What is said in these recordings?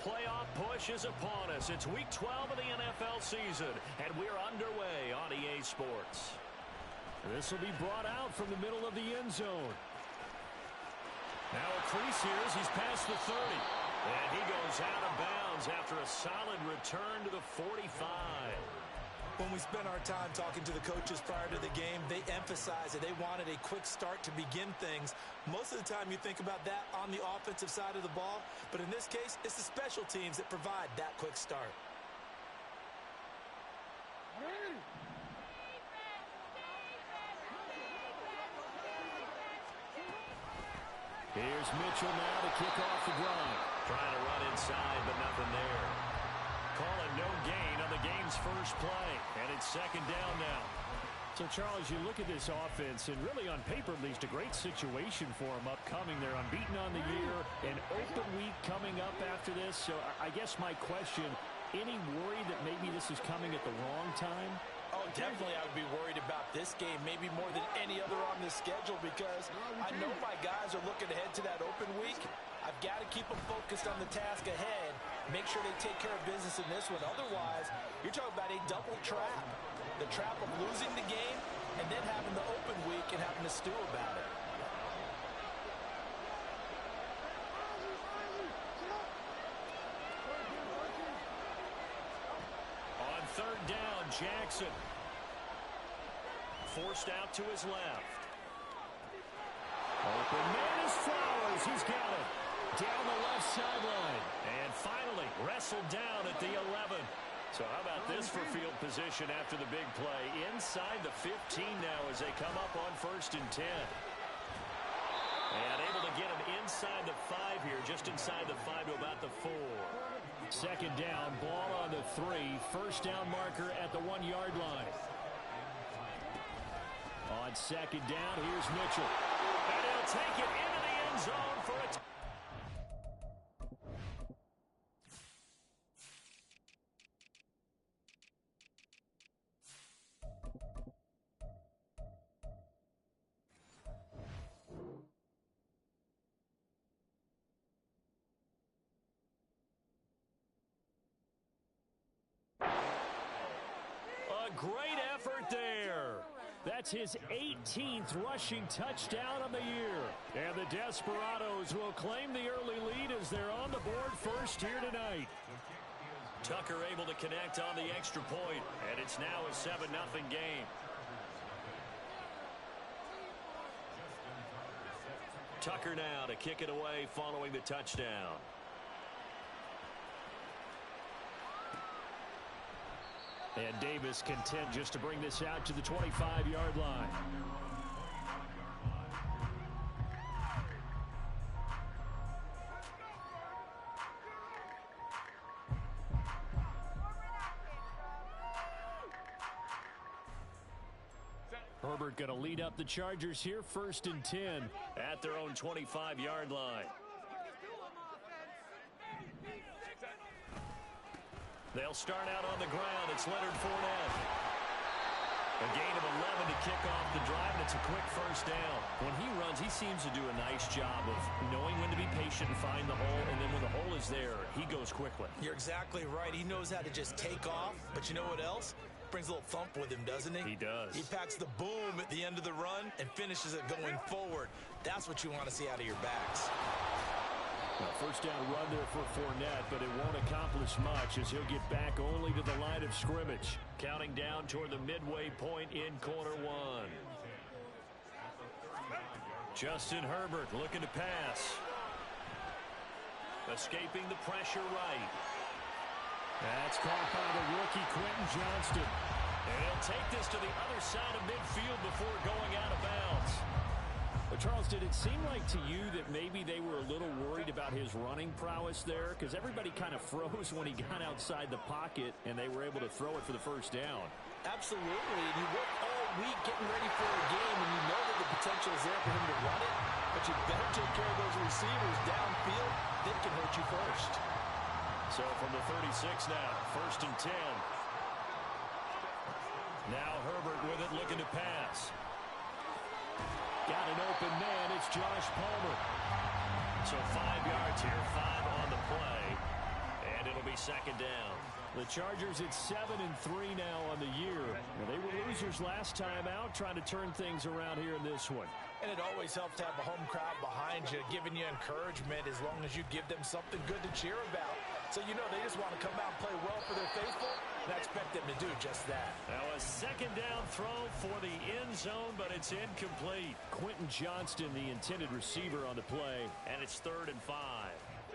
playoff push is upon us. It's Week 12 of the NFL season, and we're underway on EA Sports. This will be brought out from the middle of the end zone. Now a crease here as he's past the 30. And he goes out of bounds after a solid return to the 45. When we spent our time talking to the coaches prior to the game, they emphasized that they wanted a quick start to begin things. Most of the time you think about that on the offensive side of the ball, but in this case, it's the special teams that provide that quick start. Here's Mitchell now to kick off the drive. Trying to run inside, but nothing there. Calling no gain on the game's first play, and it's second down now. So, Charles, you look at this offense, and really on paper, at least a great situation for them upcoming. They're unbeaten on the year, an open week coming up after this. So I guess my question, any worry that maybe this is coming at the wrong time? Oh, definitely I would be worried about this game, maybe more than any other on this schedule, because I know my guys are looking ahead to that open week. I've got to keep them focused on the task ahead, make sure they take care of business in this one. Otherwise, you're talking about a double trap. The trap of losing the game and then having the open week and having to stew about it. On third down, Jackson. Forced out to his left. Open man is Flowers. He's got it. Down the left sideline. And finally wrestled down at the 11. So how about this for field position after the big play? Inside the 15 now as they come up on 1st and 10. And able to get him inside the 5 here, just inside the 5 to about the 4. Second down, ball on the 3. First down marker at the 1-yard line. On second down, here's Mitchell. And he'll take it into the end zone for a great effort there. That's his 18th rushing touchdown of the year. And the Desperados will claim the early lead as they're on the board first here tonight. Tucker able to connect on the extra point, and it's now a 7-0 game. Tucker now to kick it away following the touchdown. And Davis content just to bring this out to the 25-yard line. Herbert going to lead up the Chargers here, 1st and 10. At their own 25-yard line. They'll start out on the ground. It's Leonard Fournette. A gain of 11 to kick off the drive, and it's a quick first down. When he runs, he seems to do a nice job of knowing when to be patient and find the hole, and then when the hole is there, he goes quickly. You're exactly right. He knows how to just take off, but you know what else? Brings a little thump with him, doesn't he? He does. He packs the boom at the end of the run and finishes it going forward. That's what you want to see out of your backs. Well, first down run there for Fournette, but it won't accomplish much as he'll get back only to the line of scrimmage. Counting down toward the midway point in quarter 1. Justin Herbert looking to pass. Escaping the pressure right. That's caught by the rookie Quentin Johnston. And he'll take this to the other side of midfield before going out of bounds. But Charles, did it seem like to you that maybe they were a little worried about his running prowess there? Because everybody kind of froze when he got outside the pocket, and they were able to throw it for the first down. Absolutely. And you work all week getting ready for a game, and you know that the potential is there for him to run it. But you better take care of those receivers downfield. They can hurt you first. So from the 36 now, 1st and 10. Now Herbert with it, looking to pass. Got an open man. It's Josh Palmer. So 5 yards here, 5 on the play. be second down. The Chargers at 7-3 now on the year. They were losers last time out, trying to turn things around here in this one. And it always helps to have a home crowd behind you, giving you encouragement as long as you give them something good to cheer about. So you know they just want to come out and play well for their faithful, and I expect them to do just that. Now a second down throw for the end zone, but it's incomplete. Quentin Johnston, the intended receiver on the play. And it's 3rd and 5.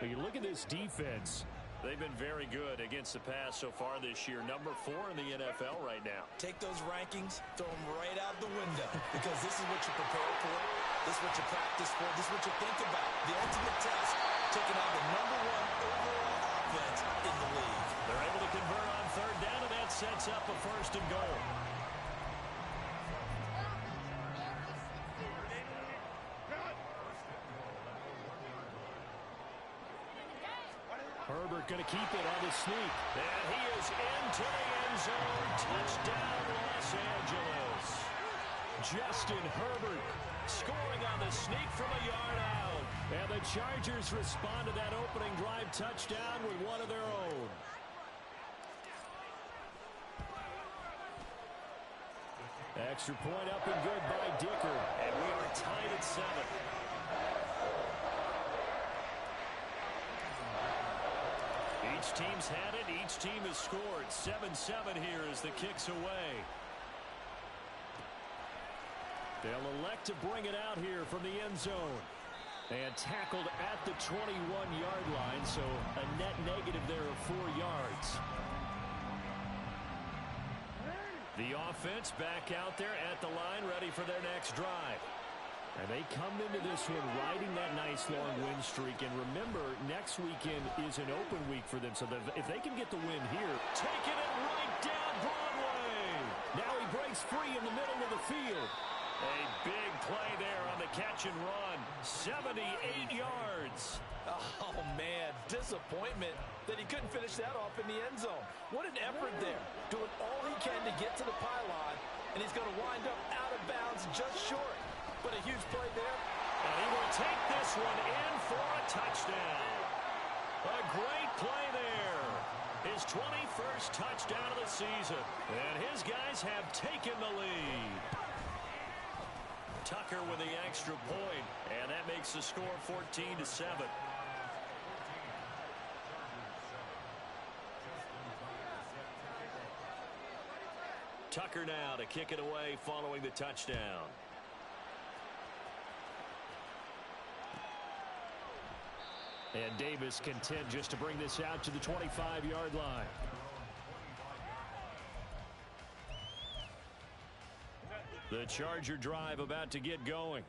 But you look at this defense. They've been very good against the pass so far this year. Number 4 in the NFL right now. Take those rankings, throw them right out the window, because this is what you prepare for, this is what you practice for, this is what you think about. The ultimate test, taking on the number 1 overall offense in the league. They're able to convert on 3rd down, and that sets up a 1st and goal. Herbert going to keep it on the sneak. And he is into the end zone. Touchdown, Los Angeles. Justin Herbert Scoring on the sneak from a yard out. And the Chargers respond to that opening drive touchdown with one of their own. Extra point up and good by Dicker. And we are tied at 7. Each team's had it. Each team has scored. 7-7 here as the kick's away. They'll elect to bring it out here from the end zone. And tackled at the 21-yard line, so a net negative there of 4 yards. The offense back out there at the line, ready for their next drive. And they come into this one riding that nice long win streak. And remember, next weekend is an open week for them. So if they can get the win here. Taking it right down Broadway. Now he breaks free in the middle of the field. A big play there on the catch and run. 78 yards. Oh, man, disappointment that he couldn't finish that off in the end zone. What an effort there. Doing all he can to get to the pylon, and he's going to wind up out of bounds just short. But a huge play there. And he will take this one in for a touchdown. A great play there. His 21st touchdown of the season. And his guys have taken the lead. Tucker with the extra point, and that makes the score 14-7. Tucker now to kick it away following the touchdown. And Davis content just to bring this out to the 25-yard line. The Charger drive about to get going.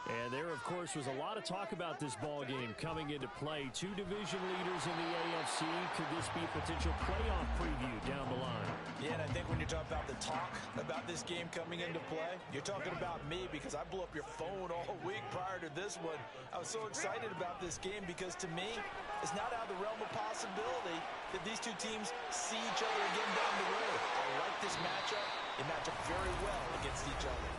And there, of course, was a lot of talk about this ball game coming into play. 2 division leaders in the AFC. Could this be a potential playoff preview down the line? Yeah, and I think when you're talking about the talk about this game coming into play, you're talking about me because I blew up your phone all week prior to this one. I was so excited about this game because to me, it's not out of the realm of possibility that these two teams see each other again down the road. I like this matchup. They match up very well against each other.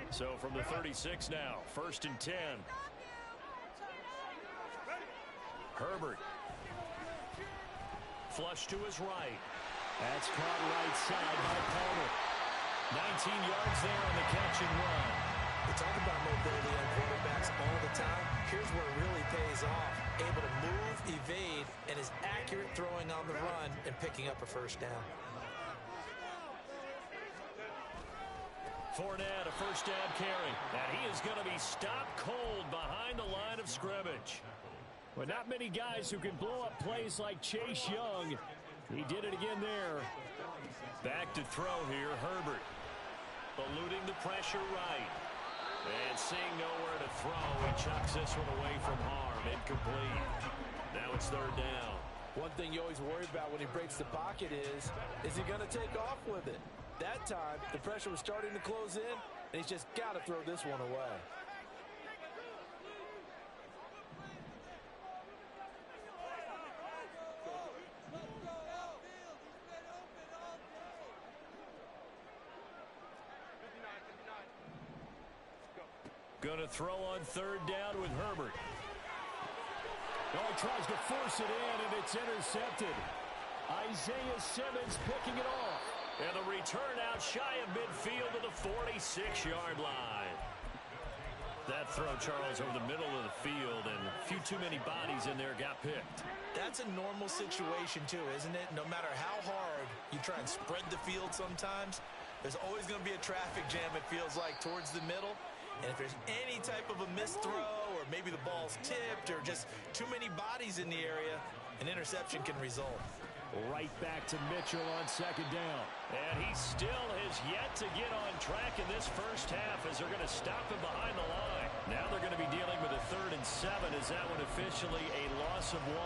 So from the 36 now, 1st and 10. Herbert. Flush to his right. That's caught right side by Palmer. 19 yards there on the catch and run. We talk about mobility on quarterbacks all the time. Here's where it really pays off. Able to move, evade, and is accurate throwing on the run and picking up a 1st down. Fournette, a 1st down carry. And he is going to be stopped cold behind the line of scrimmage. But not many guys who can blow up plays like Chase Young. He did it again there. Back to throw here, Herbert. Eluding the pressure right. And seeing nowhere to throw, he chucks this one away from harm. Incomplete. Now it's 3rd down. One thing you always worry about when he breaks the pocket is he going to take off with it? That time, the pressure was starting to close in, and he's just got to throw this one away. Going to throw on third down with Herbert. Oh, tries to force it in, and it's intercepted. Isaiah Simmons picking it off. And the return out shy of midfield to the 46-yard line. That throw, Charles, over the middle of the field, and a few too many bodies in there got picked. That's a normal situation, too, isn't it? No matter how hard you try and spread the field sometimes, there's always going to be a traffic jam, it feels like, towards the middle. And if there's any type of a missed throw, or maybe the ball's tipped, or just too many bodies in the area, an interception can result. Right back to Mitchell on second down. And he still has yet to get on track in this first half as they're going to stop him behind the line. Now they're going to be dealing with a 3rd and 7. Is that one officially a loss of 1?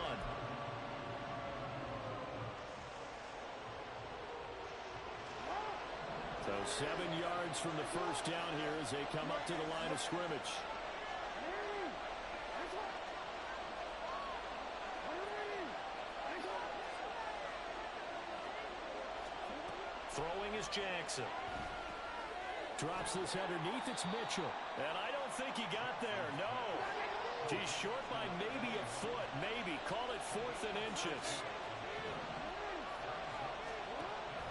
So 7 yards from the first down here as they come up to the line of scrimmage. Throwing is Jackson. Drops this underneath. It's Mitchell. And I don't think he got there. No. He's short by maybe a foot. Maybe. Call it 4th and inches.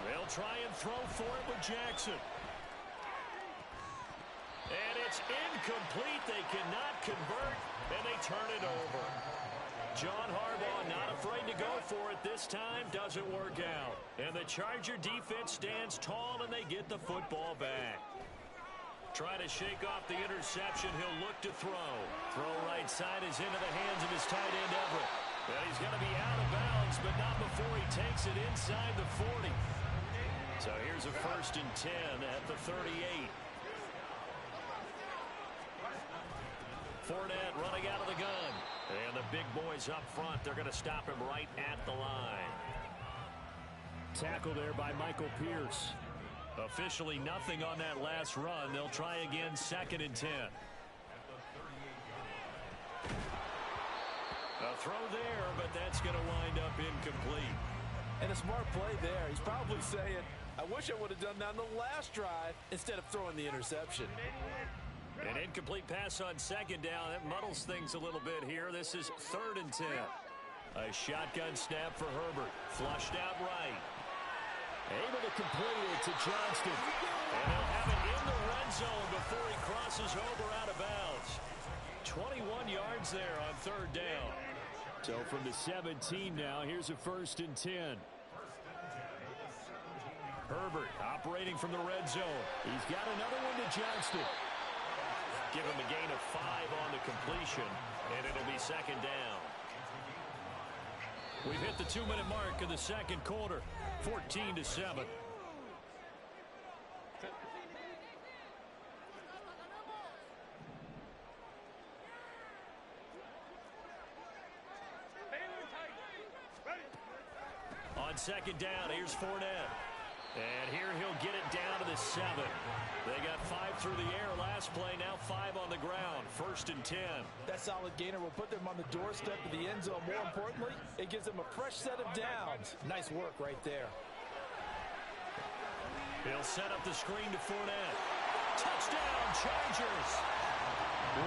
They'll try and throw for it with Jackson. And it's incomplete. They cannot convert, and they turn it over. John Harbaugh not afraid to go for it this time. Doesn't work out. And the Charger defense stands tall, and they get the football back. Trying to shake off the interception. He'll look to throw. Throw right side is into the hands of his tight end, Everett. And he's going to be out of bounds, but not before he takes it inside the 40. So here's a 1st and 10 at the 38. Fournette running out of the gun. And the big boys up front, they're going to stop him right at the line. Tackle there by Michael Pierce. Officially nothing on that last run. They'll try again, 2nd and 10. A throw there, but that's going to wind up incomplete. And a smart play there. He's probably saying, I wish I would have done that on the last drive instead of throwing the interception. An incomplete pass on 2nd down. That muddles things a little bit here. This is 3rd and 10. A shotgun snap for Herbert. Flushed out right. Able to complete it to Johnston. And he'll have it in the red zone before he crosses over out of bounds. 21 yards there on 3rd down. So from the 17 now, here's a 1st and 10. Herbert operating from the red zone. He's got another one to Johnston. Give him a gain of 5 on the completion, and it'll be 2nd down. We've hit the 2-minute mark of the 2nd quarter, 14-7. On 2nd down, here's Fournette. And here he'll get it down to the 7. They got 5 through the air last play, now 5 on the ground. 1st and 10. That solid gainer will put them on the doorstep of the end zone. More importantly, it gives them a fresh set of downs. Nice work right there. He'll set up the screen to Fournette. Touchdown, Chargers!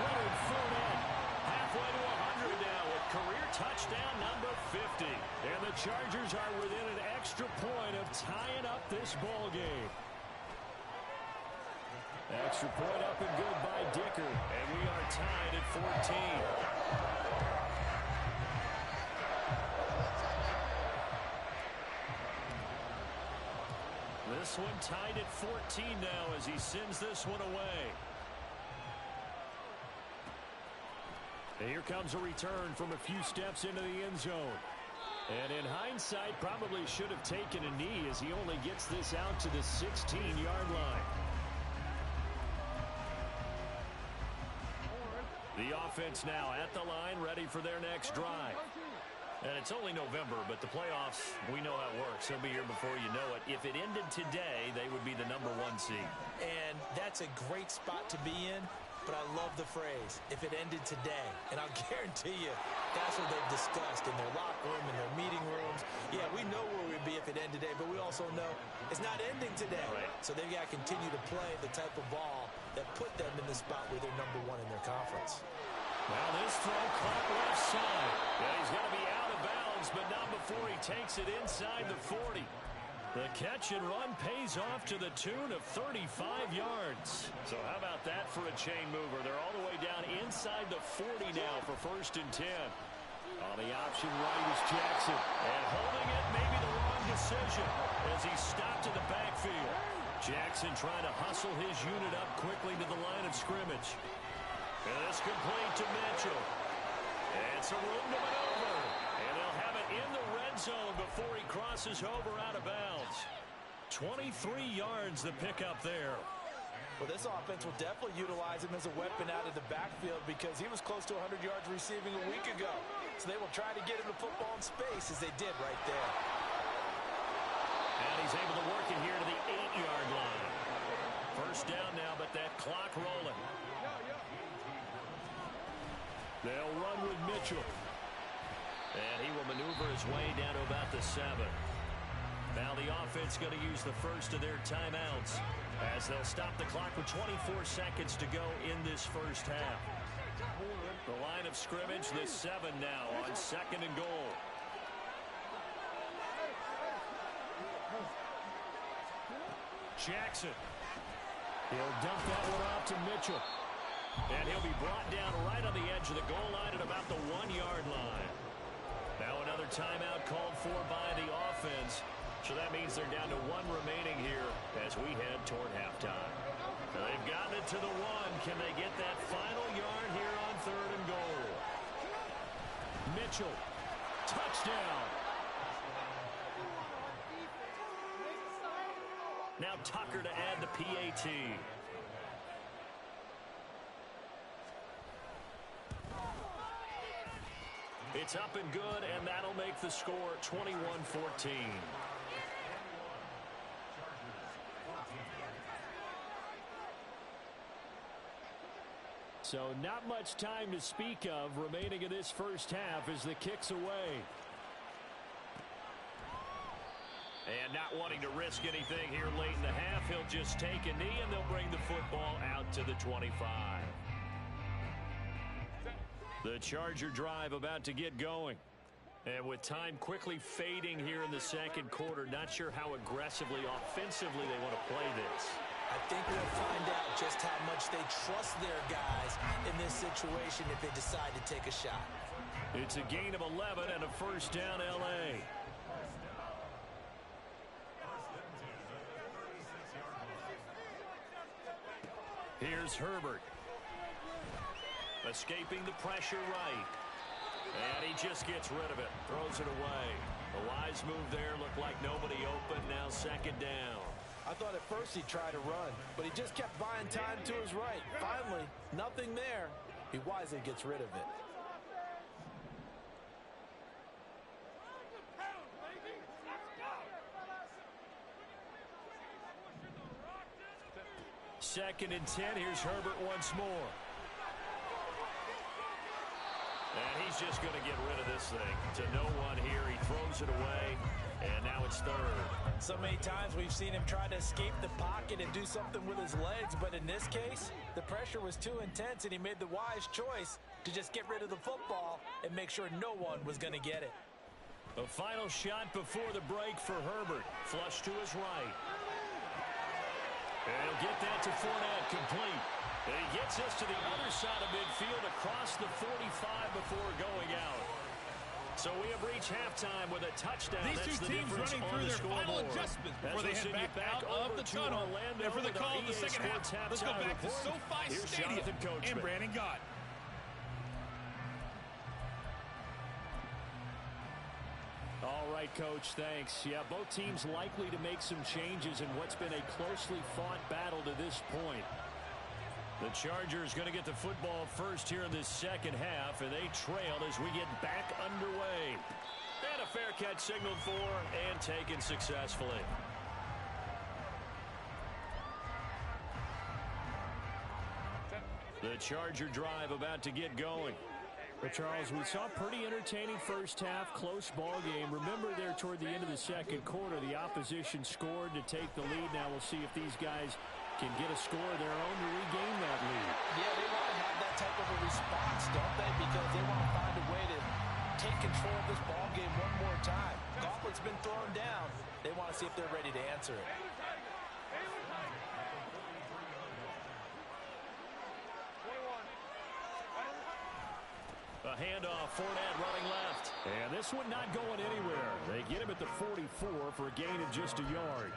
Leonard Fournette. Halfway to 100 now with career touchdown number 50. And the Chargers are within an extra point of tying up this ball game. Extra point up and good by Dicker. And we are tied at 14. This one tied at 14 now as he sends this one away. And here comes a return from a few steps into the end zone. And in hindsight, probably should have taken a knee as he only gets this out to the 16-yard line. The offense now at the line, ready for their next drive. And it's only November, but the playoffs, we know how it works. They'll be here before you know it. If it ended today, they would be the number 1 seed. And that's a great spot to be in, but I love the phrase, if it ended today. And I'll guarantee you, that's what they've discussed in their locker room, in their meeting rooms. Yeah, we know where we'd be if it ended today, but we also know it's not ending today. Right. So they've got to continue to play the type of ball that put them in the spot where they're #1 in their conference. Now this throw caught left side. Yeah, he's going to be out of bounds, but not before he takes it inside the 40. The catch and run pays off to the tune of 35 yards. So how about that for a chain mover? They're all the way down inside the 40 now for 1st and 10. On the option right is Jackson. And holding it, maybe the wrong decision as he stopped in the backfield. Jackson trying to hustle his unit up quickly to the line of scrimmage. And this complete to Mitchell. It's a room to maneuver. And they'll have it in the red zone before he crosses over out of bounds. 23 yards the pickup there. Well, this offense will definitely utilize him as a weapon out of the backfield because he was close to 100 yards receiving a week ago. So they will try to get him the football in space as they did right there. And he's able to work it here to the 8-yard line. 1st down now, but that clock rolling. They'll run with Mitchell. And he will maneuver his way down to about the 7. Now the offense going to use the first of their timeouts as they'll stop the clock with 24 seconds to go in this 1st half. The line of scrimmage, the 7 now on 2nd and goal. Jackson. He'll dump that one off to Mitchell. And he'll be brought down right on the edge of the goal line at about the 1-yard line. Now another timeout called for by the offense. So that means they're down to 1 remaining here as we head toward halftime. Now they've gotten it to the 1. Can they get that final yard here on 3rd and goal? Mitchell. Touchdown. Now Tucker to add the PAT. It's up and good, and that'll make the score 21-14. So not much time to speak of remaining in this 1st half as the kick's away. And not wanting to risk anything here late in the half, he'll just take a knee, and they'll bring the football out to the 25. The Charger drive about to get going. And with time quickly fading here in the 2nd quarter, not sure how aggressively, offensively they want to play this. I think we'll find out just how much they trust their guys in this situation if they decide to take a shot. It's a gain of 11 and a 1st down L.A. Here's Herbert. Escaping the pressure right. And he just gets rid of it. Throws it away. A wise move there. Looked like nobody open. Now 2nd down. I thought at first he'd try to run, but he just kept buying time to his right. Finally, nothing there. He wisely gets rid of it. Second and 10. Here's Herbert once more. And he's just going to get rid of this thing. To no one here. He throws it away. And now it's 3rd. So many times we've seen him try to escape the pocket and do something with his legs. But in this case, the pressure was too intense, and he made the wise choice to just get rid of the football and make sure no one was going to get it. A final shot before the break for Herbert. Flush to his right. And he'll get that to Fournette, complete. And he gets us to the other side of midfield across the 45 before going out. So we have reached halftime with a touchdown. These two teams running through their final adjustments before they head back out of the tunnel. And for the call of the second half, let's go back to SoFi Stadium and Brandon Gott. All right, Coach, thanks. Yeah, both teams likely to make some changes in what's been a closely fought battle to this point. The Chargers going to get the football first here in this 2nd half, and they trail as we get back underway. And a fair catch signaled for and taken successfully. The Charger drive about to get going. Well, Charles, we saw a pretty entertaining 1st half, close ball game. Remember there toward the end of the 2nd quarter, the opposition scored to take the lead. Now we'll see if these guys can get a score of their own to regain that lead. Yeah, they want to have that type of a response, don't they? Because they want to find a way to take control of this ball game one more time. Gauntlet's been thrown down. They want to see if they're ready to answer it. A handoff, Fournette running left. And this one not going anywhere. They get him at the 44 for a gain of just a yard.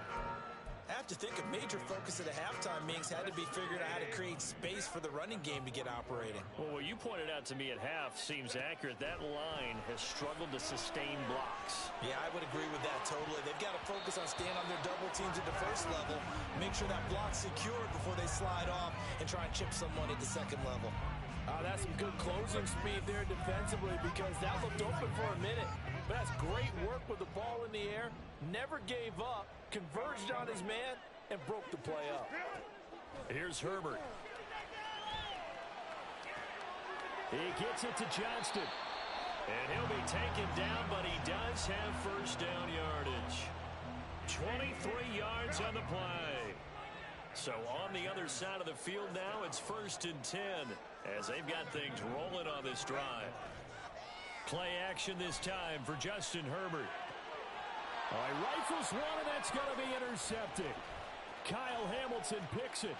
I have to think a major focus at a halftime means had to be figured out how to create space for the running game to get operating. Well, what you pointed out to me at half seems accurate. That line has struggled to sustain blocks. Yeah, I would agree with that totally. They've got to focus on staying on their double teams at the first level, make sure that block's secured before they slide off and try and chip someone at the second level. That's some good closing speed there defensively because that looked open for a minute. But that's great work with the ball in the air. Never gave up, converged on his man, and broke the play up. Here's Herbert. He gets it to Johnston. And he'll be taken down, but he does have first down yardage. 23 yards on the play. So on the other side of the field now, it's 1st and 10 as they've got things rolling on this drive. Play action this time for Justin Herbert. All right, rifles one, and that's going to be intercepted. Kyle Hamilton picks it.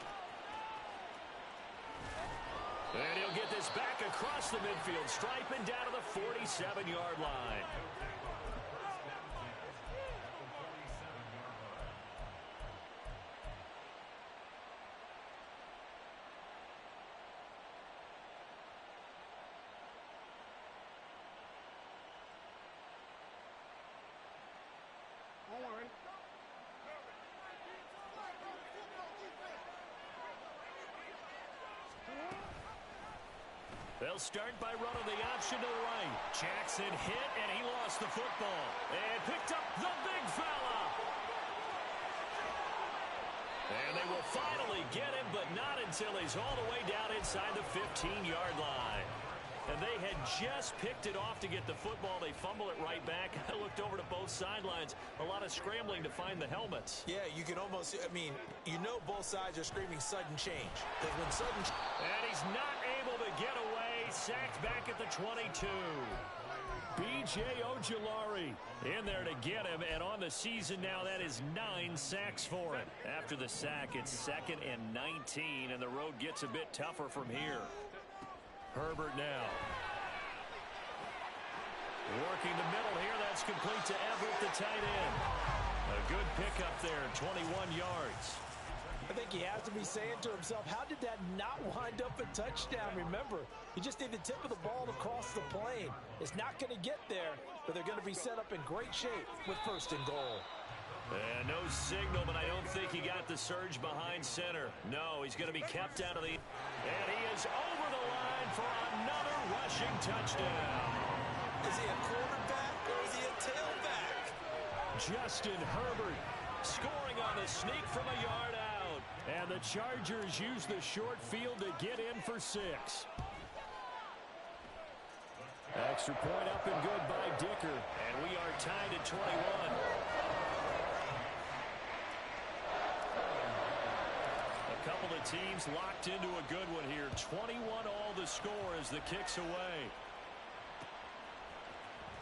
And he'll get this back across the midfield stripe and down to the 47-yard line. They'll start by running the option to the right. Jackson hit, and he lost the football. And picked up the big fella. And they will finally get him, but not until he's all the way down inside the 15-yard line. And they had just picked it off to get the football. They fumble it right back. I looked over to both sidelines. A lot of scrambling to find the helmets. Yeah, you can almost, both sides are screaming sudden change. Because when sudden... And he's not able to get away. Sacked back at the 22. B.J. Ojulari in there to get him. And on the season now, that is 9 sacks for him. After the sack, it's 2nd and 19. And the road gets a bit tougher from here. Herbert now. Working the middle here. That's complete to Everett, the tight end. A good pickup there, 21 yards. I think he has to be saying to himself, how did that not wind up a touchdown? Remember, you just need the tip of the ball across the plane. It's not going to get there, but they're going to be set up in great shape with 1st and goal. And no signal, but I don't think he got the surge behind center. No, he's going to be kept out of the... And he is over the line for another rushing touchdown. Is he a quarterback or is he a tailback? Justin Herbert scoring on the sneak from a yard out. And the Chargers use the short field to get in for 6. Extra point up and good by Dicker. And we are tied at 21. A couple of teams locked into a good one here. 21 all the score as the kick's away.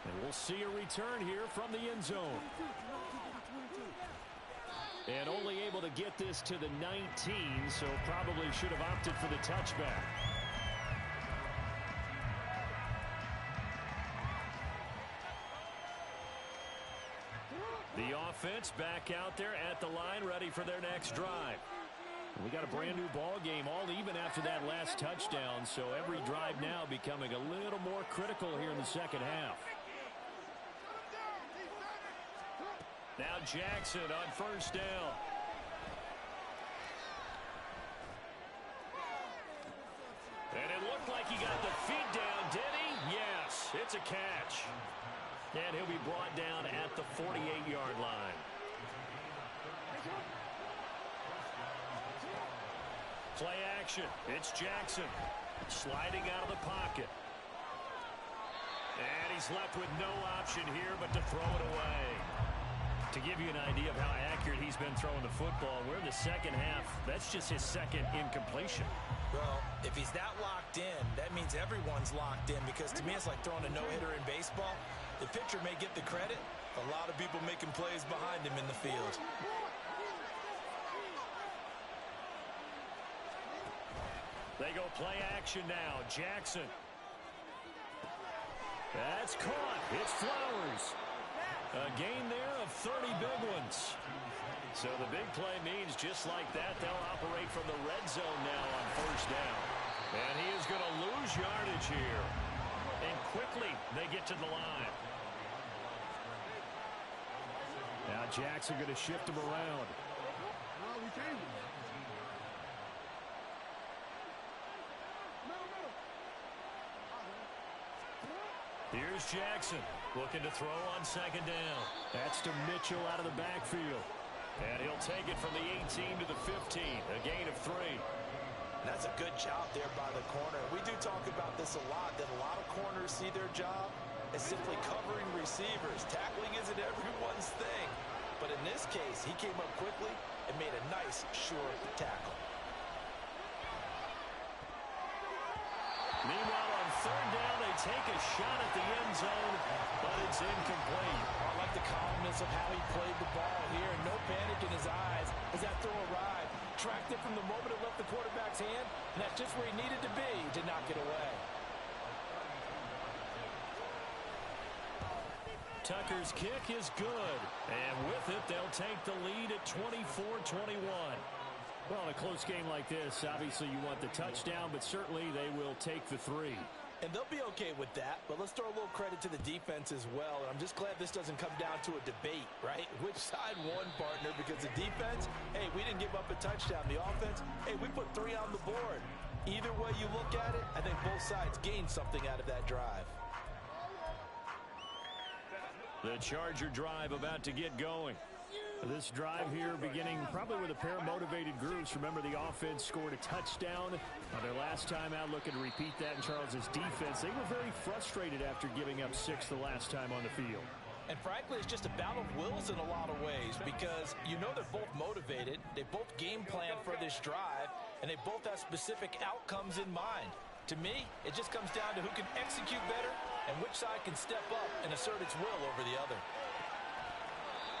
And we'll see a return here from the end zone. And only able to get this to the 19, so probably should have opted for the touchback. The offense back out there at the line, ready for their next drive. We got a brand new ball game, all even after that last touchdown, so every drive now becoming a little more critical here in the second half. Now Jackson on 1st down. And it looked like he got the feet down, did he? Yes, it's a catch. And he'll be brought down at the 48-yard line. Play action. It's Jackson sliding out of the pocket. And he's left with no option here but to throw it away. To give you an idea of how accurate he's been throwing the football, we're in the second half. That's just his second incompletion. Well, if he's that locked in, that means everyone's locked in, because to me it's like throwing a no-hitter in baseball. The pitcher may get the credit, a lot of people making plays behind him in the field. They go play action now. Jackson. That's caught. It's Flowers. A gain there of 30 big ones. So the big play means just like that, they'll operate from the red zone now on first down. And he is going to lose yardage here. And quickly they get to the line. Now Jackson going to shift him around. Here's Jackson looking to throw on second down. That's to Mitchell out of the backfield. And he'll take it from the 18 to the 15, a gain of 3. That's a good job there by the corner. We do talk about this a lot, that a lot of corners see their job as simply covering receivers. Tackling isn't everyone's thing. But in this case, he came up quickly and made a nice, sure tackle. Meanwhile, on third down, they take a shot at the end zone, but it's incomplete. I like the calmness of how he played the ball here. No panic in his eyes as that throw arrived. Tracked it from the moment it left the quarterback's hand, and that's just where he needed to be to knock it away. Tucker's kick is good, and with it, they'll take the lead at 24-21. Well, in a close game like this, obviously you want the touchdown, but certainly they will take the 3. And they'll be okay with that, but let's throw a little credit to the defense as well. And I'm just glad this doesn't come down to a debate, right? Which side won, partner? Because the defense, hey, we didn't give up a touchdown. The offense, hey, we put 3 on the board. Either way you look at it, I think both sides gained something out of that drive. The Charger drive about to get going. This drive here beginning probably with a pair of motivated groups. Remember, the offense scored a touchdown on their last time out. Looking to repeat that in Charles's defense. They were very frustrated after giving up 6 the last time on the field. And frankly, it's just a battle of wills in a lot of ways, because you know they're both motivated. They both game plan for this drive, and they both have specific outcomes in mind. To me, it just comes down to who can execute better and which side can step up and assert its will over the other.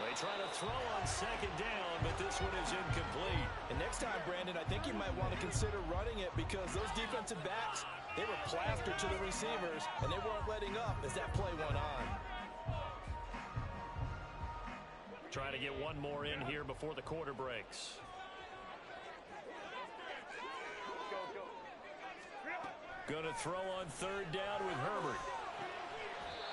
They try to throw on second down, but this one is incomplete. And next time, Brandon, I think you might want to consider running it, because those defensive backs, they were plastered to the receivers, and they weren't letting up as that play went on. Trying to get one more in here before the quarter breaks. Going to throw on third down with Herbert.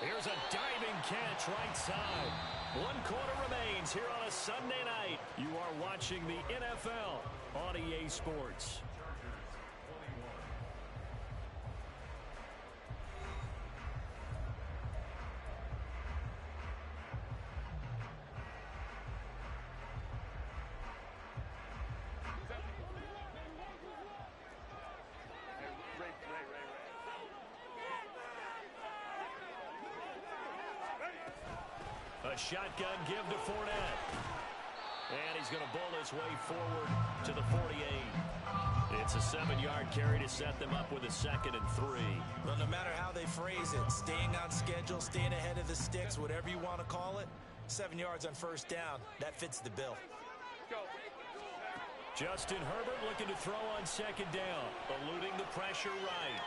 Here's a diving catch right side. 1 quarter remains here on a Sunday night. You are watching the NFL on EA Sports. A shotgun give to Fournette. And he's going to bowl his way forward to the 48. It's a 7-yard carry to set them up with a 2nd and 3. Well, no matter how they phrase it, staying on schedule, staying ahead of the sticks, whatever you want to call it, 7 yards on first down, that fits the bill. Justin Herbert looking to throw on second down, eluding the pressure right.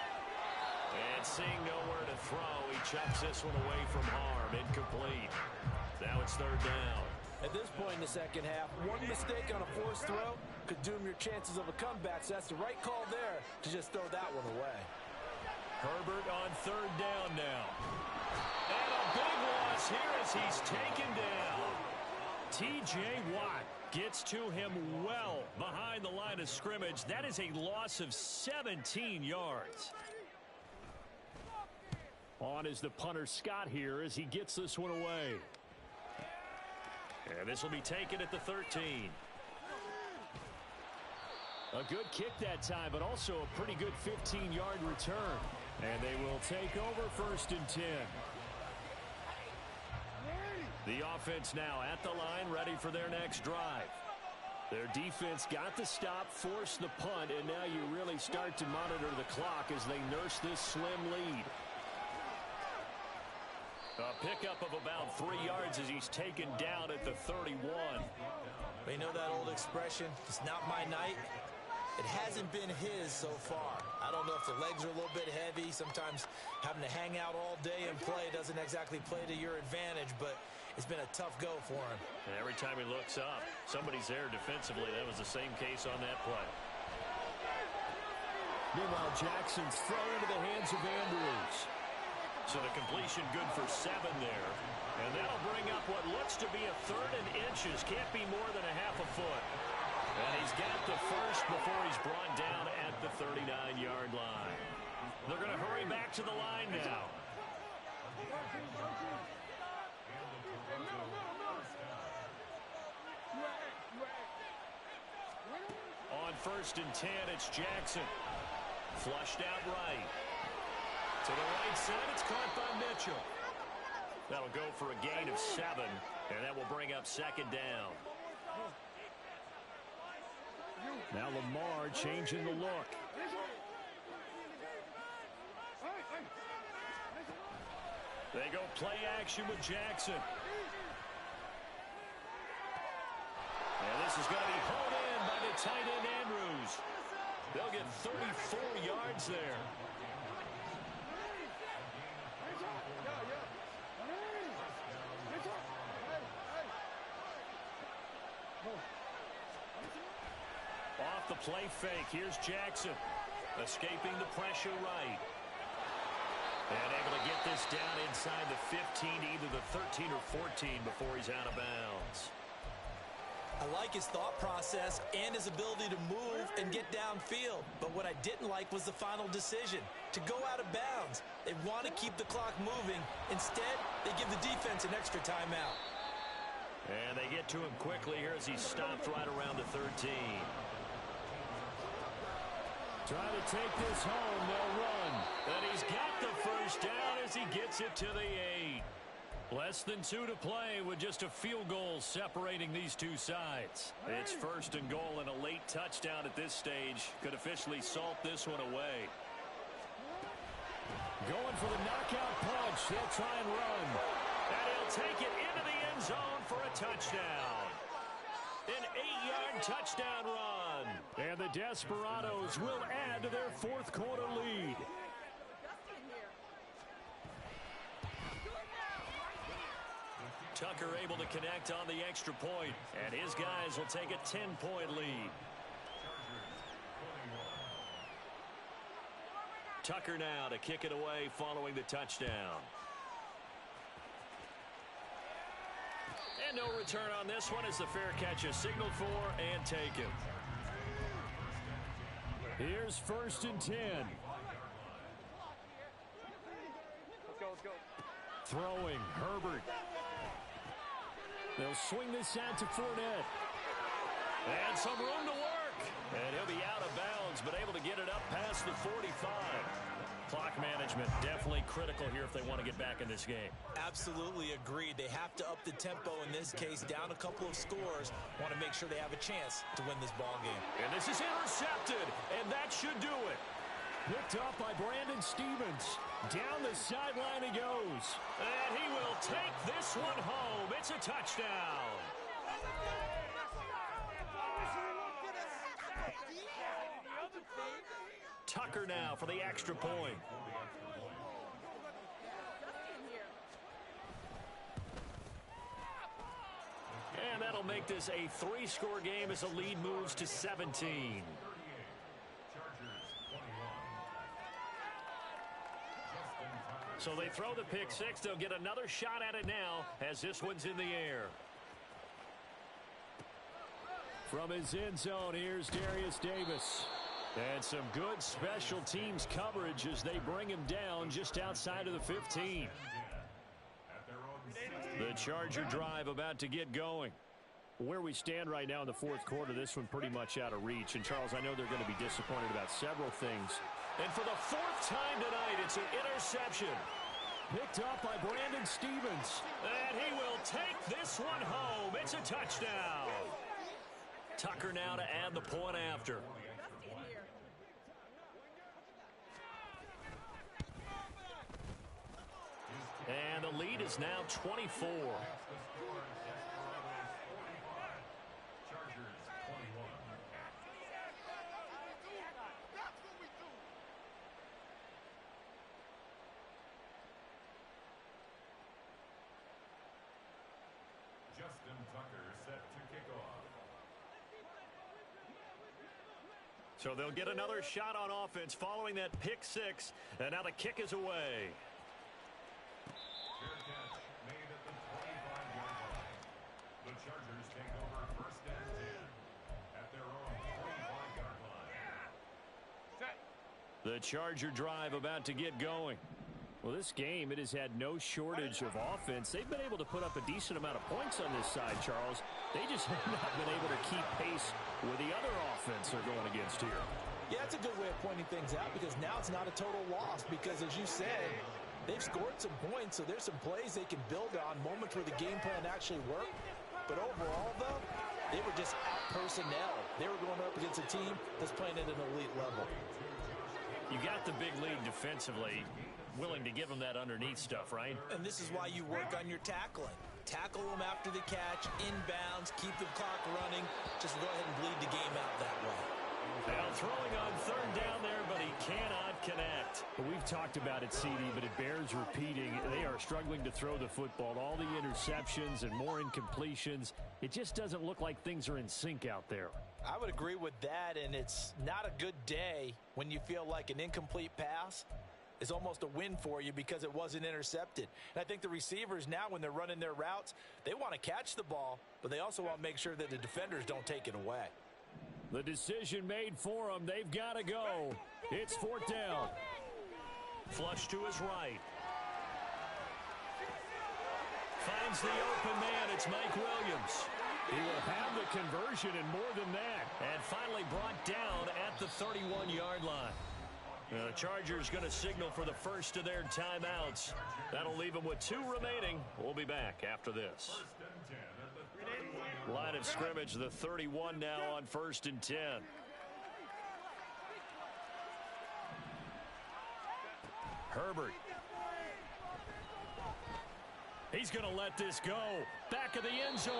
And seeing nowhere to throw, he chucks this one away from harm, incomplete. Now it's third down. At this point in the second half, one mistake on a forced throw could doom your chances of a comeback, so that's the right call there to just throw that one away. Herbert on third down now. And a big loss here as he's taken down. T.J. Watt gets to him well behind the line of scrimmage. That is a loss of 17 yards. On is the punter Scott here as he gets this one away. And this will be taken at the 13. A good kick that time, but also a pretty good 15-yard return. And they will take over 1st and 10. The offense now at the line, ready for their next drive. Their defense got the stop, forced the punt, and now you really start to monitor the clock as they nurse this slim lead. A pickup of about 3 yards as he's taken down at the 31. They know that old expression, it's not my night. It hasn't been his so far. I don't know if the legs are a little bit heavy. Sometimes having to hang out all day and play doesn't exactly play to your advantage, but it's been a tough go for him. And every time he looks up, somebody's there defensively. That was the same case on that play. Meanwhile, Jackson's thrown into the hands of Andrews. So the completion good for 7 there. And that'll bring up what looks to be a 3rd and inches. Can't be more than a half a foot. And he's got the first before he's brought down at the 39-yard line. They're going to hurry back to the line now. On 1st and 10, it's Jackson. Flushed out right. To the right side, it's caught by Mitchell. That'll go for a gain of 7, and that will bring up 2nd down. Now Lamar changing the look. They go play action with Jackson. And this is going to be hauled in by the tight end Andrews. They'll get 34 yards there. Off the play fake, here's Jackson. Escaping the pressure right. And able to get this down inside the 15, either the 13 or 14 before he's out of bounds. I like his thought process and his ability to move and get downfield. But what I didn't like was the final decision, to go out of bounds. They want to keep the clock moving. Instead, they give the defense an extra timeout. And they get to him quickly here as he stopped right around the 13. Trying to take this home, they'll run. And he's got the first down as he gets it to the 8. Less than 2 to play with just a field goal separating these two sides. It's 1st and goal and a late touchdown at this stage could officially salt this one away. Going for the knockout punch. They'll try and run. And he'll take it into the end zone for a touchdown. An 8-yard touchdown run. And the Desperados will add to their 4th quarter lead. Tucker able to connect on the extra point, and his guys will take a 10-point lead. Tucker now to kick it away following the touchdown. And no return on this one as the fair catch is signaled for and taken. Here's 1st and 10. Let's go. Throwing, Herbert. They'll swing this out to Fournette. And some room to work. And he'll be out of bounds, but able to get it up past the 45. Clock management definitely critical here if they want to get back in this game. Absolutely agreed. They have to up the tempo in this case, down a couple of scores. Want to make sure they have a chance to win this ball game. And this is intercepted, and that should do it. Picked up by Brandon Stevens. Down the sideline he goes. And he will take this one home. It's a touchdown. Tucker now for the extra point. And that'll make this a 3-score game as the lead moves to 17. So they throw the pick six. They'll get another shot at it now as this one's in the air. From his end zone, here's Darius Davis. And some good special teams coverage as they bring him down just outside of the 15. The Charger drive about to get going. Where we stand right now in the 4th quarter, this one pretty much out of reach. And, Charles, I know they're going to be disappointed about several things. And for the 4th time tonight, it's an interception. Picked up by Brandon Stephens. And he will take this one home. It's a touchdown. Tucker now to add the point after. And the lead is now 24. Justin Tucker set to kick off. So they'll get another shot on offense following that pick six. And now the kick is away. Fair catch made at the 25-yard line. The Chargers take over first and 10 at their own 25-yard line. The Charger drive about to get going. Well, this game, it has had no shortage of offense. They've been able to put up a decent amount of points on this side, Charles. They just have not been able to keep pace with the other offense they're going against here. Yeah, that's a good way of pointing things out because now it's not a total loss because, as you said, they've scored some points, so there's some plays they can build on, moments where the game plan actually worked. But overall, though, they were just out personnel. They were going up against a team that's playing at an elite level. You got the big lead defensively, willing to give them that underneath stuff, right? And this is why you work on your tackling. Tackle them after the catch, inbounds, keep the clock running. Just go ahead and bleed the game out that way. Now throwing on third down there, but he cannot connect. Well, we've talked about it, CD, but it bears repeating. They are struggling to throw the football. All the interceptions and more incompletions. It just doesn't look like things are in sync out there. I would agree with that, and it's not a good day when you feel like an incomplete pass is almost a win for you because it wasn't intercepted. And I think the receivers now, when they're running their routes, they want to catch the ball, but they also want to make sure that the defenders don't take it away. The decision made for them. They've got to go. It's fourth down. Flush to his right. Finds the open man. It's Mike Williams. He will have the conversion and more than that. And finally brought down at the 31-yard line. The Chargers going to signal for the first of their timeouts. That'll leave them with 2 remaining. We'll be back after this. Line of scrimmage, the 31 now on 1st and 10. Herbert. He's going to let this go. Back of the end zone.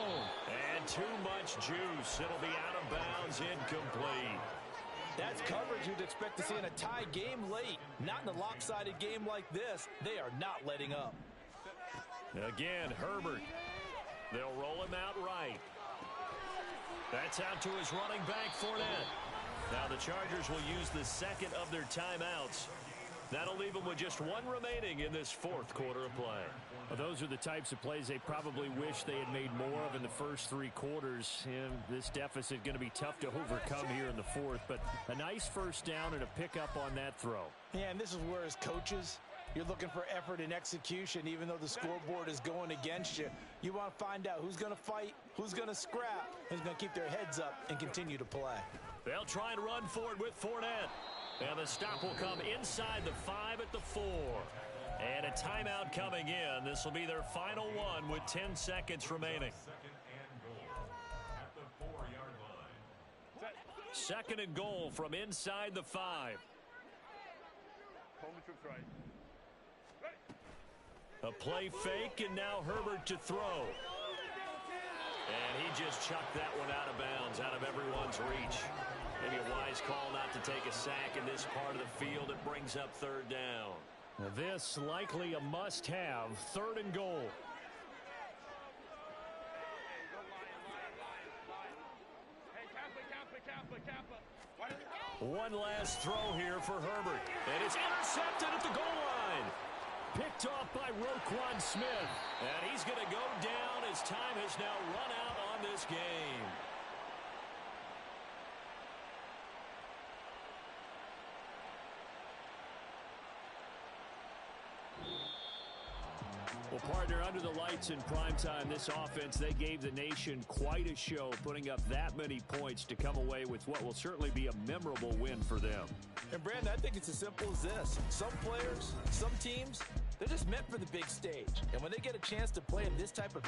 And too much juice. It'll be out of bounds, incomplete. That's coverage you'd expect to see in a tie game late. Not in a lopsided game like this. They are not letting up. Again, Herbert. They'll roll him out right. That's out to his running back, Fournette. Now the Chargers will use the second of their timeouts. That'll leave them with just 1 remaining in this 4th quarter of play. Well, those are the types of plays they probably wish they had made more of in the first 3 quarters. And this deficit going to be tough to overcome here in the 4th. But a nice first down and a pickup on that throw. Yeah, and this is where, as coaches, you're looking for effort and execution. Even though the scoreboard is going against you, you want to find out who's going to fight, who's going to scrap, who's going to keep their heads up and continue to play. They'll try and run for it with Fournette. And the stop will come inside the 5 at the 4. And a timeout coming in. This will be their final one with 10 seconds remaining. Second and goal at the 4-yard line. Second and goal from inside the 5. A play fake, and now Herbert to throw. And he just chucked that one out of bounds, out of everyone's reach. Maybe a wise call not to take a sack in this part of the field. It brings up 3rd down. Now this likely a must-have. 3rd and goal. One last throw here for Herbert. And it's intercepted at the goal line. Picked off by Roquan Smith. And he's going to go down as time has now run out on this game. Well, partner, under the lights in primetime, this offense, they gave the nation quite a show, putting up that many points to come away with what will certainly be a memorable win for them. And, Brandon, I think it's as simple as this. Some players, some teams, They're just meant for the big stage. And when they get a chance to play in this type of...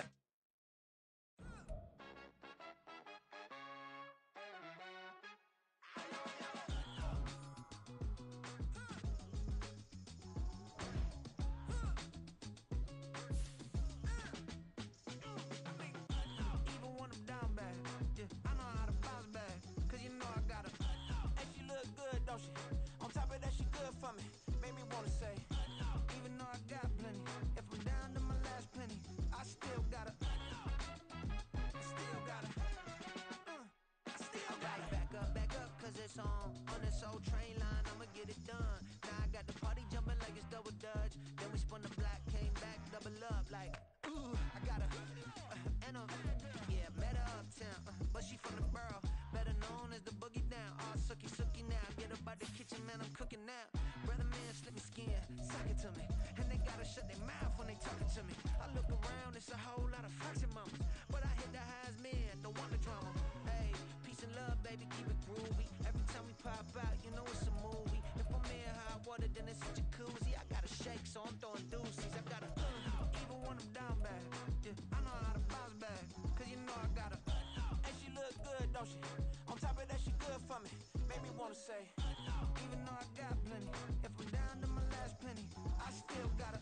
On this old train line, I'ma get it done. Now I got the party jumping like it's double dutch. Then we spun the block, came back, double up like, ooh, I got her, and yeah, met her uptown, but she from the borough, better known as the boogie down. All sookie sookie now, get up out the kitchen, man, I'm cooking now. Brother man, slip me skin, suck it to me, and they gotta shut their mouth when they talking to me. I look around, it's a whole lot of fraction mamas, but I hit the highs, man, don't want the drama. Hey, peace and love, baby, keep it groovy. Every time we pop out, you know it's a movie. If I'm in hot water, then it's a jacuzzi. I gotta shake, so I'm throwing deuces. I gotta, even when I'm down bad. Yeah, I know how to bounce back, cause you know I gotta. And she look good, don't she? On top of that, she good for me. Made me wanna say, even though I got plenty, if I'm down to my last penny, I still gotta.